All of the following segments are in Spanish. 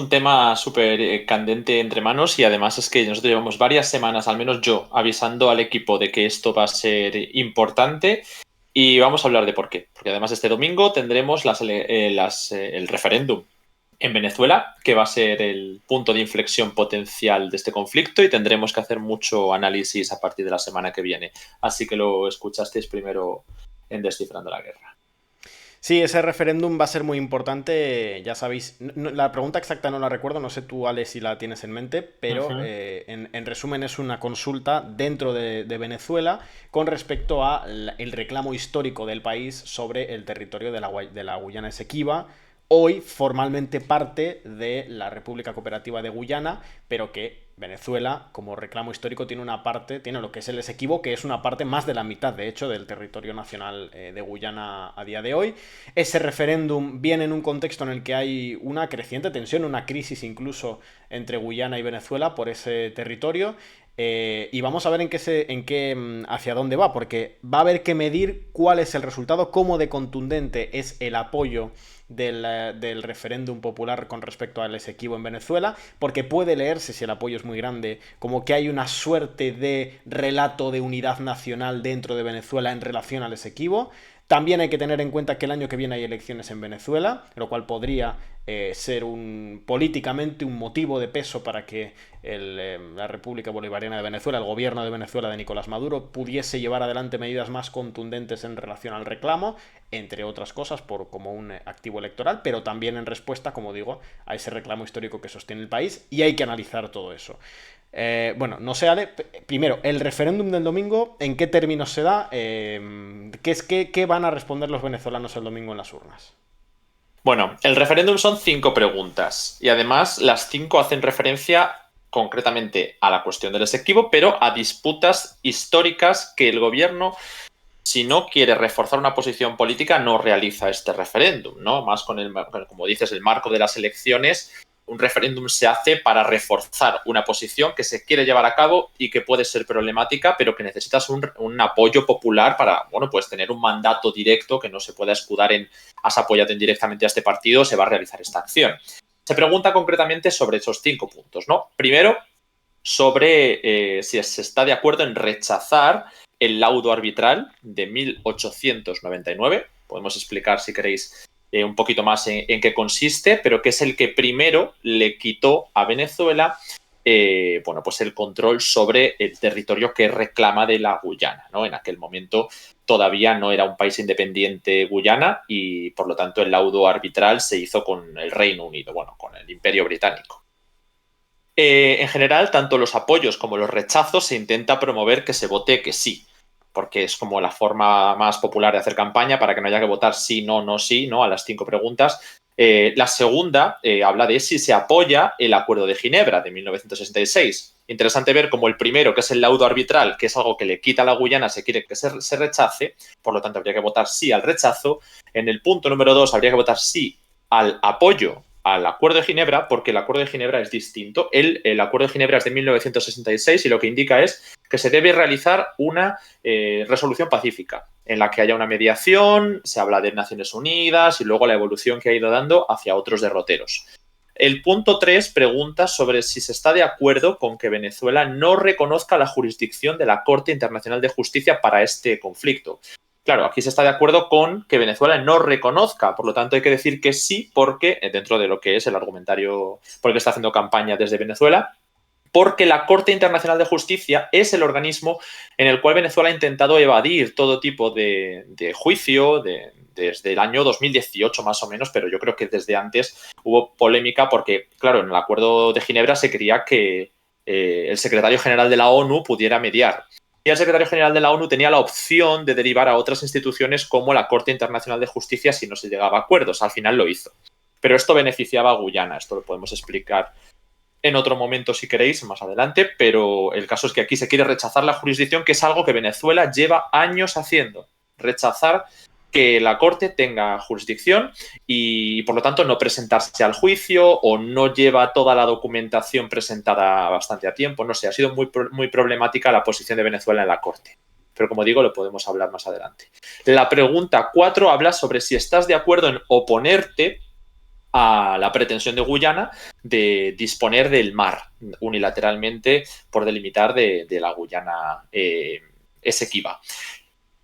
un tema súper candente entre manos y además es que nosotros llevamos varias semanas, al menos yo, avisando al equipo de que esto va a ser importante y vamos a hablar de por qué. Porque además este domingo tendremos el referéndum en Venezuela, que va a ser el punto de inflexión potencial de este conflicto y tendremos que hacer mucho análisis a partir de la semana que viene. Así que lo escuchasteis primero en Descifrando la Guerra. Sí, ese referéndum va a ser muy importante, ya sabéis. La pregunta exacta no la recuerdo, no sé tú, Ale, si la tienes en mente, pero Ujú. en resumen es una consulta dentro de Venezuela con respecto a el reclamo histórico del país sobre el territorio de la Guyana Esequiba, hoy formalmente parte de la República Cooperativa de Guyana, pero que Venezuela, como reclamo histórico, tiene una parte, tiene lo que es el Esequibo, que es una parte más de la mitad, de hecho, del territorio nacional de Guyana a día de hoy. Ese referéndum viene en un contexto en el que hay una creciente tensión, una crisis incluso entre Guyana y Venezuela por ese territorio. Y vamos a ver hacia dónde va, porque va a haber que medir cuál es el resultado, cómo de contundente es el apoyo del referéndum popular con respecto al Esequibo en Venezuela, porque puede leerse, si el apoyo es muy grande, como que hay una suerte de relato de unidad nacional dentro de Venezuela en relación al Esequibo. También hay que tener en cuenta que el año que viene hay elecciones en Venezuela, lo cual podría ser políticamente un motivo de peso para que la República Bolivariana de Venezuela, el gobierno de Venezuela de Nicolás Maduro, pudiese llevar adelante medidas más contundentes en relación al reclamo, entre otras cosas, como un activo electoral, pero también en respuesta, como digo, a ese reclamo histórico que sostiene el país, y hay que analizar todo eso. Bueno, no sé, Ale. Primero, el referéndum del domingo, ¿en qué términos se da? ¿Qué van a responder los venezolanos el domingo en las urnas? Bueno, el referéndum son 5 preguntas y además las 5 hacen referencia concretamente a la cuestión del Esequibo, pero a disputas históricas que el gobierno, si no quiere reforzar una posición política, no realiza este referéndum, ¿no? Más como dices, el marco de las elecciones, un referéndum se hace para reforzar una posición que se quiere llevar a cabo y que puede ser problemática, pero que necesitas un apoyo popular para, bueno, pues tener un mandato directo que no se pueda escudar en has apoyado indirectamente a este partido, se va a realizar esta acción. Se pregunta concretamente sobre esos 5 puntos, ¿no? Primero, sobre si se está de acuerdo en rechazar el laudo arbitral de 1899. Podemos explicar, si queréis, un poquito más en qué consiste, pero que es el que primero le quitó a Venezuela bueno, pues el control sobre el territorio que reclama de la Guyana, ¿no? En aquel momento todavía no era un país independiente Guyana y, por lo tanto, el laudo arbitral se hizo con el Reino Unido, bueno, con el Imperio Británico. En general, tanto los apoyos como los rechazos se intenta promover que se vote que sí, porque es como la forma más popular de hacer campaña para que no haya que votar sí, no, no, sí, ¿no? A las 5 preguntas. La segunda habla de si se apoya el Acuerdo de Ginebra de 1966. Interesante ver cómo el primero, que es el laudo arbitral, que es algo que le quita a la Guyana, se quiere que se rechace, por lo tanto habría que votar sí al rechazo. En el punto número 2 habría que votar sí al apoyo al Acuerdo de Ginebra, porque el Acuerdo de Ginebra es distinto. El Acuerdo de Ginebra es de 1966 y lo que indica es que se debe realizar una resolución pacífica en la que haya una mediación, se habla de Naciones Unidas y luego la evolución que ha ido dando hacia otros derroteros. El punto 3 pregunta sobre si se está de acuerdo con que Venezuela no reconozca la jurisdicción de la Corte Internacional de Justicia para este conflicto. Claro, aquí se está de acuerdo con que Venezuela no reconozca, por lo tanto hay que decir que sí, porque dentro de lo que es el argumentario por el que está haciendo campaña desde Venezuela, porque la Corte Internacional de Justicia es el organismo en el cual Venezuela ha intentado evadir todo tipo de juicio desde el año 2018 más o menos, pero yo creo que desde antes hubo polémica porque, claro, en el Acuerdo de Ginebra se quería que el secretario general de la ONU pudiera mediar. Y el secretario general de la ONU tenía la opción de derivar a otras instituciones como la Corte Internacional de Justicia si no se llegaba a acuerdos. Al final lo hizo. Pero esto beneficiaba a Guyana. Esto lo podemos explicar en otro momento si queréis, más adelante. Pero el caso es que aquí se quiere rechazar la jurisdicción, que es algo que Venezuela lleva años haciendo. Rechazar que la Corte tenga jurisdicción y, por lo tanto, no presentarse al juicio o no lleva toda la documentación presentada bastante a tiempo. No sé, ha sido muy problemática la posición de Venezuela en la Corte. Pero, como digo, lo podemos hablar más adelante. La pregunta 4 habla sobre si estás de acuerdo en oponerte a la pretensión de Guyana de disponer del mar unilateralmente por delimitar de la Guyana Esequiba.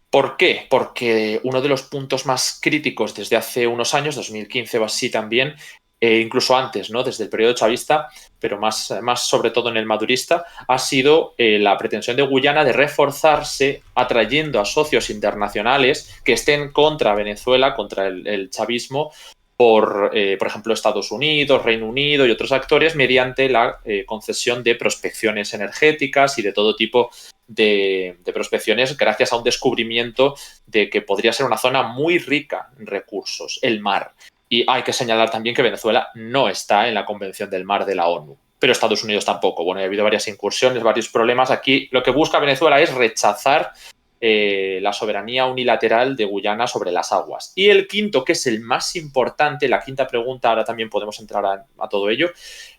¿Por qué? Porque uno de los puntos más críticos desde hace unos años, 2015 o así también, incluso antes, ¿no? Desde el periodo chavista, pero más sobre todo en el madurista, ha sido la pretensión de Guyana de reforzarse atrayendo a socios internacionales que estén contra Venezuela, contra el chavismo, por ejemplo, Estados Unidos, Reino Unido y otros actores, mediante la concesión de prospecciones energéticas y de todo tipo de prospecciones, gracias a un descubrimiento de que podría ser una zona muy rica en recursos, el mar. Y hay que señalar también que Venezuela no está en la Convención del Mar de la ONU, pero Estados Unidos tampoco. Bueno, ha habido varias incursiones, varios problemas. Aquí lo que busca Venezuela es rechazar la soberanía unilateral de Guyana sobre las aguas. Y el quinto, que es el más importante, la quinta pregunta, ahora también podemos entrar a todo ello,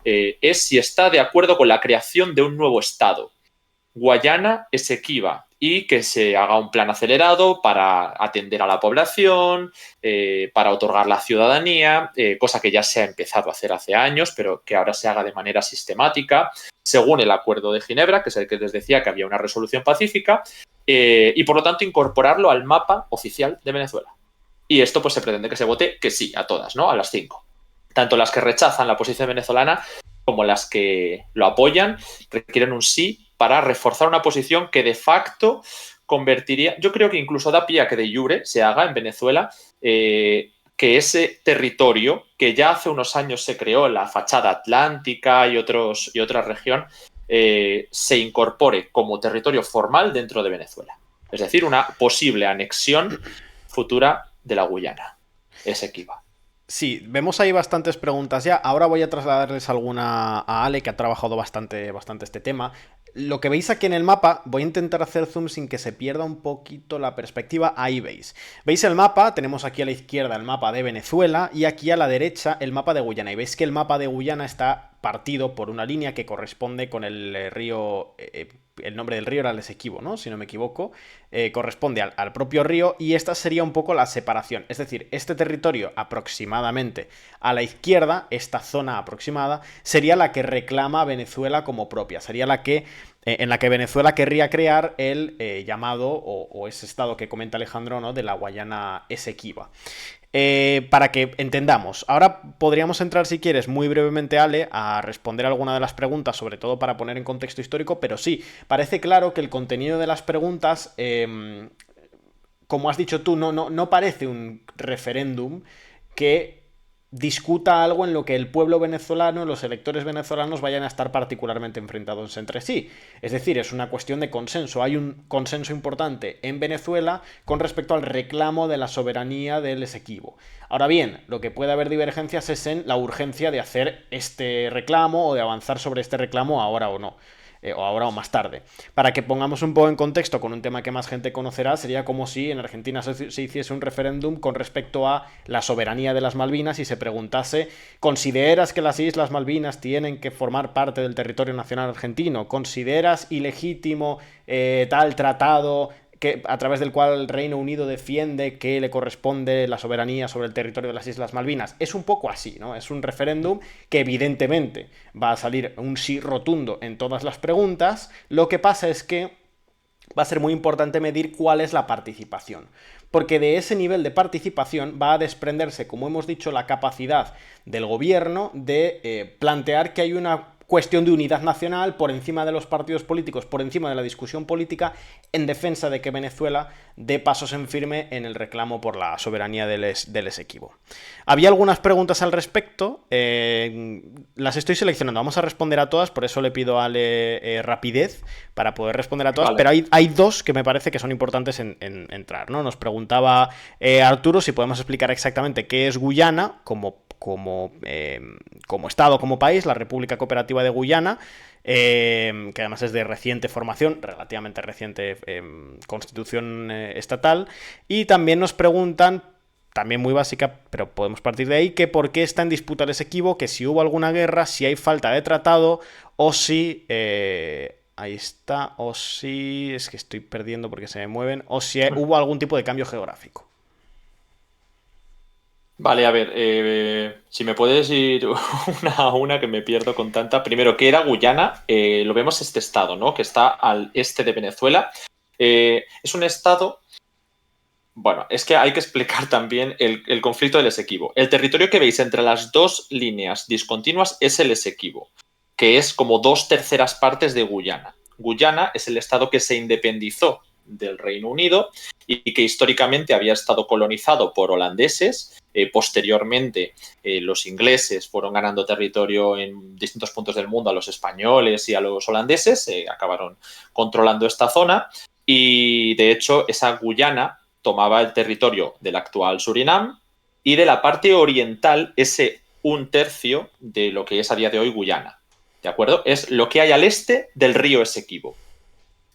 es si está de acuerdo con la creación de un nuevo Estado, Guayana Esequiba, y que se haga un plan acelerado para atender a la población, para otorgar la ciudadanía, cosa que ya se ha empezado a hacer hace años, pero que ahora se haga de manera sistemática, según el Acuerdo de Ginebra, que es el que les decía que había una resolución pacífica, y por lo tanto incorporarlo al mapa oficial de Venezuela. Y esto pues se pretende que se vote que sí a todas, ¿no? A las 5. Tanto las que rechazan la posición venezolana como las que lo apoyan requieren un sí para reforzar una posición que de facto convertiría, yo creo que incluso da pie a que de jure se haga en Venezuela, que ese territorio que ya hace unos años se creó, la fachada atlántica y otra región, se incorpore como territorio formal dentro de Venezuela. Es decir, una posible anexión futura de la Guyana Esequiba. Sí, vemos ahí bastantes preguntas ya. Ahora voy a trasladarles alguna a Ale, que ha trabajado bastante este tema. Lo que veis aquí en el mapa, voy a intentar hacer zoom sin que se pierda un poquito la perspectiva. Ahí veis. ¿Veis el mapa? Tenemos aquí a la izquierda el mapa de Venezuela y aquí a la derecha el mapa de Guyana. Y veis que el mapa de Guyana está partido por una línea que corresponde con el río... el nombre del río era el Esequibo, ¿no? Si no me equivoco. Corresponde al propio río y esta sería un poco la separación. Es decir, este territorio aproximadamente a la izquierda, esta zona aproximada, sería la que reclama a Venezuela como propia. Sería la que en la que Venezuela querría crear el llamado, o ese estado que comenta Alejandro, ¿no? De la Guayana Esequiba. Para que entendamos, ahora podríamos entrar, si quieres, muy brevemente, Ale, a responder alguna de las preguntas, sobre todo para poner en contexto histórico, pero sí, parece claro que el contenido de las preguntas, como has dicho tú, no parece un referéndum que discuta algo en lo que el pueblo venezolano, los electores venezolanos vayan a estar particularmente enfrentados entre sí. Es decir, es una cuestión de consenso. Hay un consenso importante en Venezuela con respecto al reclamo de la soberanía del Esequibo. Ahora bien, lo que puede haber divergencias es en la urgencia de hacer este reclamo o de avanzar sobre este reclamo ahora o no. O ahora o más tarde. Para que pongamos un poco en contexto con un tema que más gente conocerá, sería como si en Argentina se hiciese un referéndum con respecto a la soberanía de las Malvinas y se preguntase: ¿consideras que las Islas Malvinas tienen que formar parte del territorio nacional argentino? ¿Consideras ilegítimo tal tratado a través del cual el Reino Unido defiende que le corresponde la soberanía sobre el territorio de las Islas Malvinas? Es un poco así, ¿no? Es un referéndum que evidentemente va a salir un sí rotundo en todas las preguntas. Lo que pasa es que va a ser muy importante medir cuál es la participación. Porque de ese nivel de participación va a desprenderse, como hemos dicho, la capacidad del gobierno de plantear que hay una cuestión de unidad nacional por encima de los partidos políticos, por encima de la discusión política, en defensa de que Venezuela dé pasos en firme en el reclamo por la soberanía del Esequibo. Había algunas preguntas al respecto, las estoy seleccionando, vamos a responder a todas, por eso le pido a Ale rapidez para poder responder a todas, vale. Pero hay dos que me parece que son importantes en entrar, ¿no? Nos preguntaba Arturo si podemos explicar exactamente qué es Guyana como Estado, como país, la República Cooperativa de Guyana, que además es de reciente formación, relativamente reciente constitución estatal, y también nos preguntan, también muy básica, pero podemos partir de ahí, que por qué está en disputa el Esequibo, que si hubo alguna guerra, si hay falta de tratado, o si... ahí está, o si... es que estoy perdiendo porque se me mueven, o si hubo algún tipo de cambio geográfico. Vale, a ver, si me puedes ir una a una que me pierdo con tanta. Primero, ¿qué era Guyana? Lo vemos este estado, ¿no? Que está al este de Venezuela. Es un estado. Bueno, es que hay que explicar también el conflicto del Esequibo. El territorio que veis entre las dos líneas discontinuas es el Esequibo, que es como 2/3 partes de Guyana. Guyana es el estado que se independizó del Reino Unido y que históricamente había estado colonizado por holandeses. Posteriormente, los ingleses fueron ganando territorio en distintos puntos del mundo a los españoles y a los holandeses, acabaron controlando esta zona y, de hecho, esa Guyana tomaba el territorio del actual Surinam y de la parte oriental ese 1/3 de lo que es a día de hoy Guyana. ¿De acuerdo? Es lo que hay al este del río Esequibo.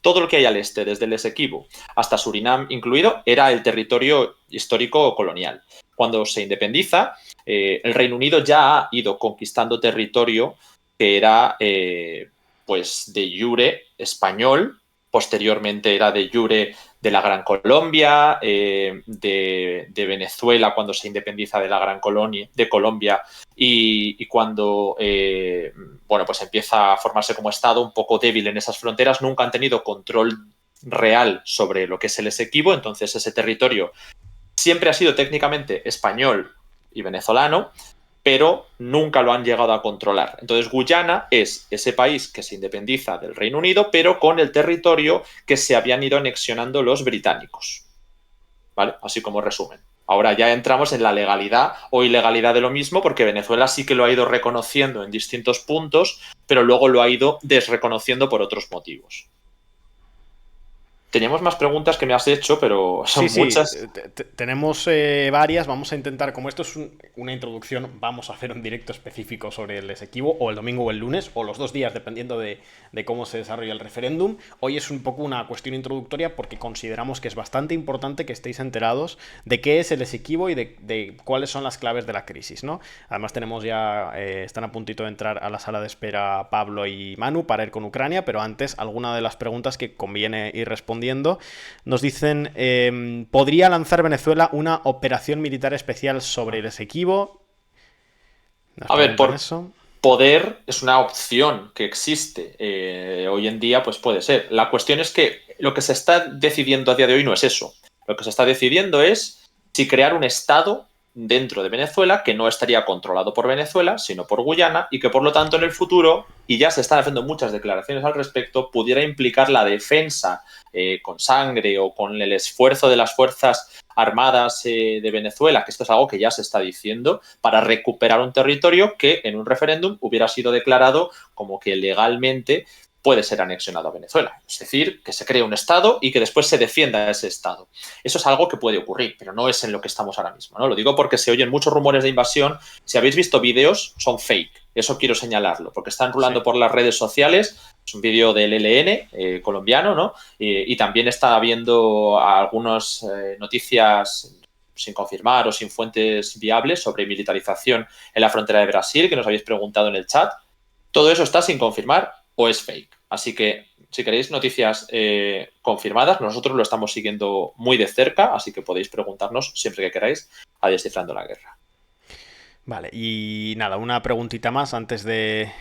Todo lo que hay al este, desde el Esequibo hasta Surinam incluido, era el territorio histórico colonial. Cuando se independiza, el Reino Unido ya ha ido conquistando territorio que era pues de jure español, posteriormente era de jure de la Gran Colombia, de Venezuela cuando se independiza de la Gran Colonia, de Colombia y cuando bueno, pues empieza a formarse como Estado un poco débil en esas fronteras, nunca han tenido control real sobre lo que es el Esequibo, entonces ese territorio siempre ha sido técnicamente español y venezolano, pero nunca lo han llegado a controlar. Entonces Guyana es ese país que se independiza del Reino Unido, pero con el territorio que se habían ido anexionando los británicos. ¿Vale? Así como resumen. Ahora ya entramos en la legalidad o ilegalidad de lo mismo, porque Venezuela sí que lo ha ido reconociendo en distintos puntos, pero luego lo ha ido desreconociendo por otros motivos. Teníamos más preguntas que me has hecho, pero Sí, son sí, muchas. tenemos varias. Vamos a intentar, como esto es una introducción, vamos a hacer un directo específico sobre el Esequibo, o el domingo o el lunes, o los 2 días, dependiendo de cómo se desarrolla el referéndum. Hoy es un poco una cuestión introductoria porque consideramos que es bastante importante que estéis enterados de qué es el Esequibo y de cuáles son las claves de la crisis, ¿no? Además tenemos ya, están a puntito de entrar a la sala de espera Pablo y Manu para ir con Ucrania, pero antes alguna de las preguntas que conviene ir respondiendo. Nos dicen, ¿podría lanzar Venezuela una operación militar especial sobre el Esequibo? Nos A ver, preguntan por eso. poder es una opción que existe. Hoy en día, pues puede ser. La cuestión es que lo que se está decidiendo a día de hoy no es eso. Lo que se está decidiendo es si crear un Estado dentro de Venezuela que no estaría controlado por Venezuela, sino por Guyana, y que por lo tanto en el futuro, y ya se están haciendo muchas declaraciones al respecto, pudiera implicar la defensa con sangre o con el esfuerzo de las fuerzas armadas de Venezuela, que esto es algo que ya se está diciendo, para recuperar un territorio que en un referéndum hubiera sido declarado como que legalmente puede ser anexionado a Venezuela. Es decir, que se cree un Estado y que después se defienda ese Estado. Eso es algo que puede ocurrir, pero no es en lo que estamos ahora mismo, ¿no? Lo digo porque se oyen muchos rumores de invasión. Si habéis visto vídeos, son fake. Eso quiero señalarlo, porque están rulando Sí. por las redes sociales. Es un vídeo del ELN colombiano, ¿no? Y también está habiendo algunas noticias sin confirmar o sin fuentes viables sobre militarización en la frontera de Brasil, que nos habéis preguntado en el chat. Todo eso está sin confirmar o es fake. Así que si queréis noticias confirmadas, nosotros lo estamos siguiendo muy de cerca, así que podéis preguntarnos siempre que queráis a Descifrando la Guerra. Vale, y nada, una preguntita más antes de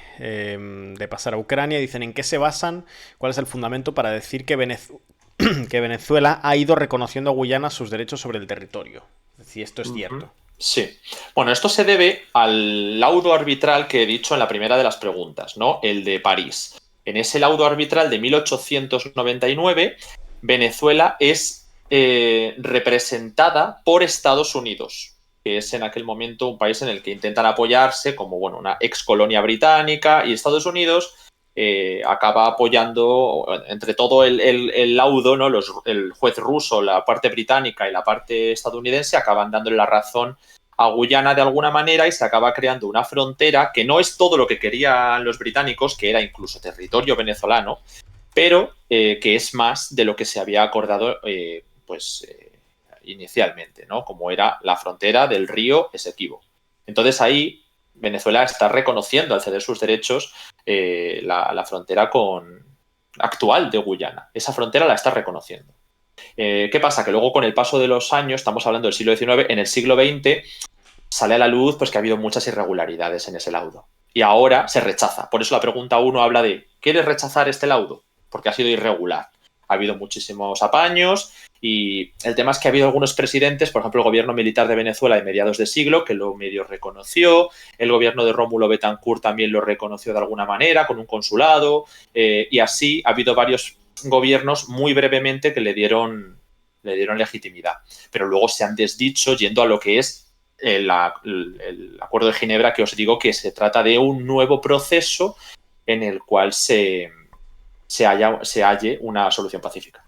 pasar a Ucrania. Dicen, ¿en qué se basan? ¿Cuál es el fundamento para decir que, que Venezuela ha ido reconociendo a Guyana sus derechos sobre el territorio? Si esto es cierto. Sí. Bueno, esto se debe al laudo arbitral que he dicho en la primera de las preguntas, ¿no? El de París. En ese laudo arbitral de 1899, Venezuela es representada por Estados Unidos, que es en aquel momento un país en el que intentan apoyarse como, bueno, una ex colonia británica, y Estados Unidos acaba apoyando, entre todo el laudo, ¿no? El juez ruso, la parte británica y la parte estadounidense acaban dándole la razón a Guyana de alguna manera y se acaba creando una frontera que no es todo lo que querían los británicos, que era incluso territorio venezolano, pero que es más de lo que se había acordado inicialmente, ¿no? Como era la frontera del río Esequibo. Entonces ahí Venezuela está reconociendo al ceder sus derechos la frontera actual de Guyana. Esa frontera la está reconociendo. ¿Qué pasa? Que luego con el paso de los años, estamos hablando del siglo XIX, en el siglo XX sale a la luz pues que ha habido muchas irregularidades en ese laudo. Y ahora se rechaza. Por eso la pregunta 1 habla de, ¿quieres rechazar este laudo? Porque ha sido irregular. Ha habido muchísimos apaños y el tema es que ha habido algunos presidentes, por ejemplo, el gobierno militar de Venezuela de mediados de siglo, que lo medio reconoció, el gobierno de Rómulo Betancourt también lo reconoció de alguna manera, con un consulado, y así ha habido varios gobiernos muy brevemente que le dieron legitimidad. Pero luego se han desdicho yendo a lo que es el Acuerdo de Ginebra, que os digo que se trata de un nuevo proceso en el cual se halle una solución pacífica.